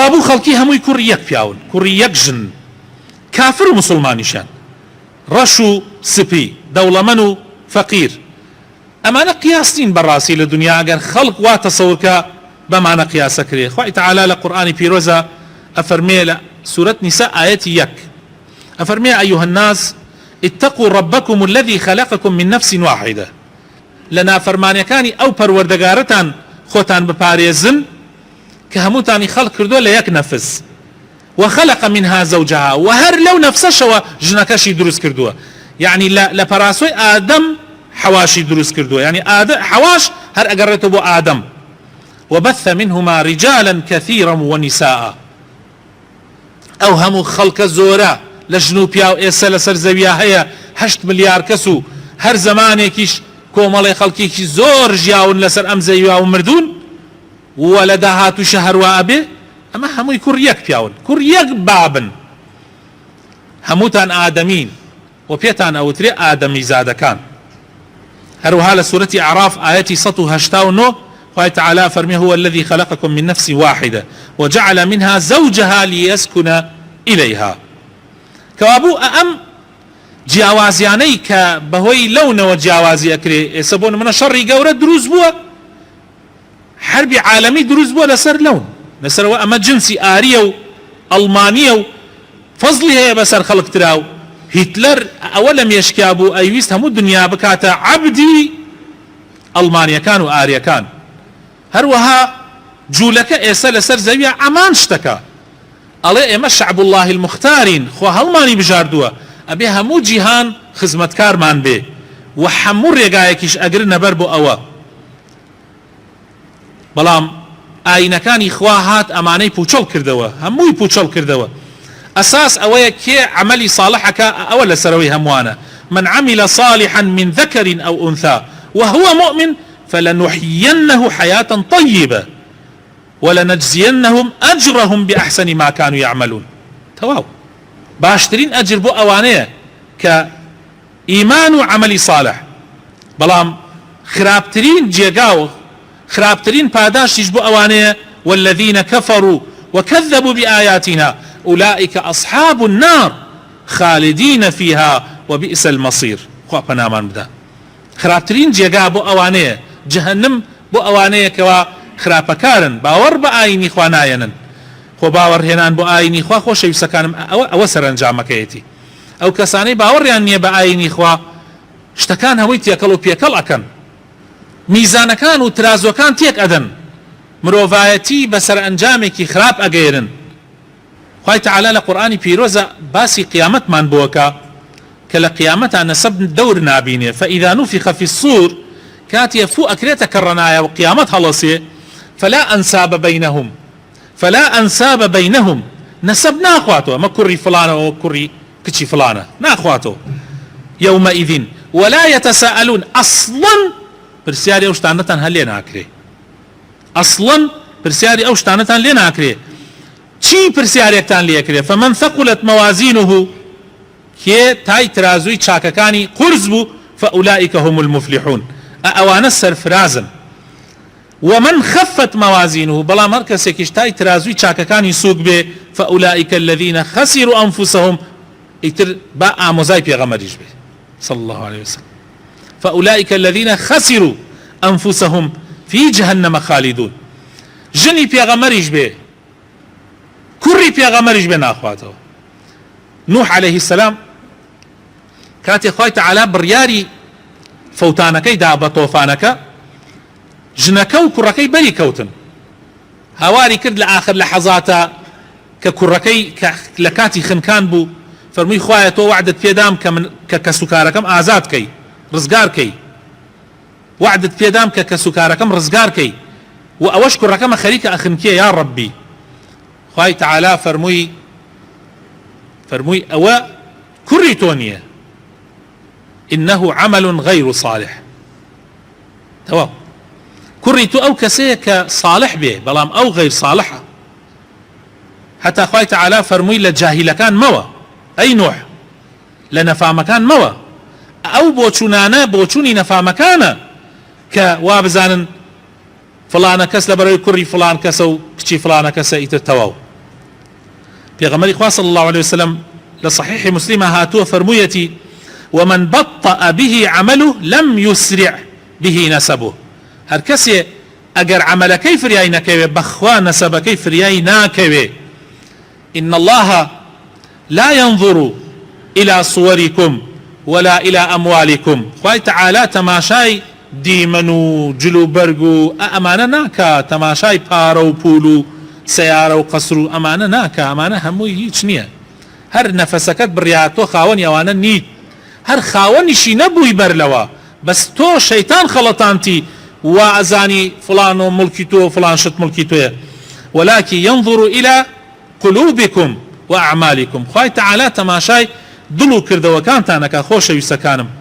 کەوابوو خەڵکی هەمووی کوڕی یەک پیاون، کوڕی یەک ژن، کافر و مسلمانیشان، ڕەش و سپی، دەوڵەمەند و فەقیر. ئەمانە قیاسین بەڕاستی لە دنیا ئەگەر خەڵق وا تەسەورکە بەمانە قیاسە کرێ. خوای تەعالا لە قورئانی پیرۆزە ئەفەرمێ لە سورة نساء آيەتی 1 ئەفەرمێ أيها الناس اتقوا ربكم الذي خلقكم من نفس واحدة، لنا فرمانەکانی ئەو پەروەردەگارەتان خۆتان بپارێزن کە هەمووتانی خەڵق کردووە لە یەک نەفس، وخلق منها زوجها، وهر لو نفسشەوە ژنەکەشی دروست کردووە، يعني لە پەراسۆی ئادەم حواشی دروست کردووە، يعني حواش هەر ئەگەڕێتەوە بۆ ئادەم. وبث منهما رجالا كثيرا ونساء، ئەو هەموو خەڵکە زۆرە لە ژن و پیا و ئێستا لەسەر زەویە هەیە 8 ملیار کەس و هەر زمانێکیش کۆمەڵی خەڵکێکی زۆر ژیاون لەسەر ئەم زەویە و مردوون و لە داهاتووشە هەروە ئەبێ. ئەمە هەمووی کوڕ یەک پیاون، کوڕ یەک بابن، هەمووتان ئادەمین و پێتان ئەوترێ ئادەمی زادەکان. هەروەها لە سورەتی ئەعراف ئاەتی 189 خوای تەعالا فەرمێ هو الذي خلقكم من نفس واحدة وجعل منها زوجها ليسكن إليها. کەوابوو ئەم جیاوازیانەی کە بەهۆی لەونەوە جیاوازی ئەکرێ، ئێستا بۆ نمونە شەڕی گەورە دروست بووە، حربی عالەمی دروست بووە لەسەر لەون، لەسەرەوە ئەمە جنسی ئاریە و ئەڵمانیە و فەزلی هەیە بەسەر خەڵکترا و هیتلەر ئەوە لە مێشکیا بوو ئەویست هەموو دنیا بکاتە عەبدی ئەڵمانیەکان و ئاریەکان. هەروەها جوولەکە ئێستا لەسەر زەویە ئەمان شتەکە، ئەڵێ ئێمە شعب الله المختارین، خۆ هەڵمانی بژاردووە، ئەبێ هەموو جیهان خزمەتکارمان بێ و هەموو ڕێگایەکیش ئەگرنە بەر بۆ ئەوە. بەڵام ئاینەکانی خوا هات ئەمانەی پوچەڵ کردەوە، هەمووی پوچەڵ کردەوە. ئەساس ئەوەیە کێ عملی صالحەکە، ئەوە لەسەرەوەی هەمووانە. من عمل صالحا من ذكر أو أنثى وهو مؤمن فلنحيينه حياة طيبة ولنجزينهم أجرهم بأحسن ما كانوا يعملون. تواو باشترين أجر بو أوانيه كإيمان وعمل صالح، بلام خرابترين جيقاو خرابترين پاداشتش بو أوانيه والذين كفروا وكذبوا بآياتنا أولئك أصحاب النار خالدين فيها وبئس المصير. خوا پنامان بدا خرابترين جيقا بو أوانيه جهنم بو أوانيه كوا خراپەکارن، باوەڕ بە ئاینی خوا نایەنن. خۆ باوەڕهێنان بۆ ئاینی خوا خۆشەویستەکانم ئەوە سەرنجامەکەیەتی. ئەو کەسانەی باوەڕیان نییە بە ئاینی خوا شتەکان هەمووی تێکەڵ و پێکەڵ ئەکەن، میزانەکان و ترازۆکان تێک ئەدەن، مرۆڤایەتی بەسەر ئەنجامێکی خراپ ئەگەێرن. خوای تەعالا لە قورئانی پیرۆزە باسی قیامەتمان بووەکە کە لە قیامەتە نەسەب دەور نابینێ. فإذا نفخ في الصور، كاتي فو أكريتا كرنايا وقيامتها لصيه فلا أنساب بينهم نسب ناخواتو، ما كري فلانة وكري كتشي فلانة ناخواتو يومئذ ولا يتساءلون. أصلا برسياري أوشتانتان هل لينا أكري، أصلا برسياري أوشتانتان لينا أكري، چي برسياري اكتان لي أكري. فمن ثقلت موازينه كي تاي ترازوي چاككاني قرزبو فأولئك هم المفلحون، ئەوانە سەرفرازن. ومن خفت موازينه، بەڵام هەر کەسێکیش تای ترازوی چاکەکانی سووک بێ فأولئك الذين خسروا أنفسهم، ئیتر با ئامۆزای پێغەمبەریش بێ صلى الله عليه وسلم، فأولئك الذين خسروا أنفسهم في جهنم خالدون. ژنی پێغەمبەریش بێ، کوڕی پێغەمبەریش بێ ناخواتەوە. نوح عليه السلام کاتێ خوای تەعالا بڕیاری فەوتانەکەی دا بە تۆفانەکە، ژنەکە و کوڕەکەی بەری کەوتن، هاواری کرد لە ئاخر لە حەزاتە کە کوڕەکەی لە کاتی خنکان بوو، فەرمووی خوایە تۆ وعدت پێدام کە کەسوکارەکەم ئازاد کەی، ڕزگار کەی، وعدت پێدام کە کەسوکارەکەم ڕزگار کەی و ئەوەش کوڕەکەمە خەریکە ئەخنکێ یا ڕەبی. خوای تەعالا فەرمووی ئەوە کوڕی تۆ نییە، إنه عمل غير صالح. تمام كريتو أو كسيك صالح به بلام أو غير صالحة. حتى خوي تعالى فرمي لجاهل كان موا أي نوح لنفا مكان موا أو بوچونانا بوچوني نفا مكانا كوابزان فلان كس لبري كري فلان كسو كشي فلان كس يترتواو پێغەمبەری خوا صلی الله عليه وسلم لصحيح مسلم هاتووە فەرموویەتی ومن بطأ به عمله لم يسرع به نسبه هەر کەسێ ئەگەر عملەکەی فریای نەکەوێ بەخوا نەسەبەکەی فریای ناکەوێ إن الله لا ينظر إلى صوركم ولا إلى أموالكم خوای تعالى تەماشای دیمەن و جلو بەرگ و ئەمانە ناکا تەماشای پارە و پول و سیارە و قەسر و ئەمانە ناکا ئەمانە هەمووی هیچ نییە هەر نەفەسەکەت بڕیاتۆ خاوەنی ئەوانە نیت هەر خاوەنیشی نەبووی بەرلەوە بەس تۆ شەیتان خەڵەتانتی وا ئەزانی فڵان و مڵکی تۆ فڵان شت مڵکی تۆیە ولكن ينظر إلى قلوبكم وأعمالكم خوای تعالى تەماشای دڵ و کردەوەکانتانەکە خۆشەویستەکانم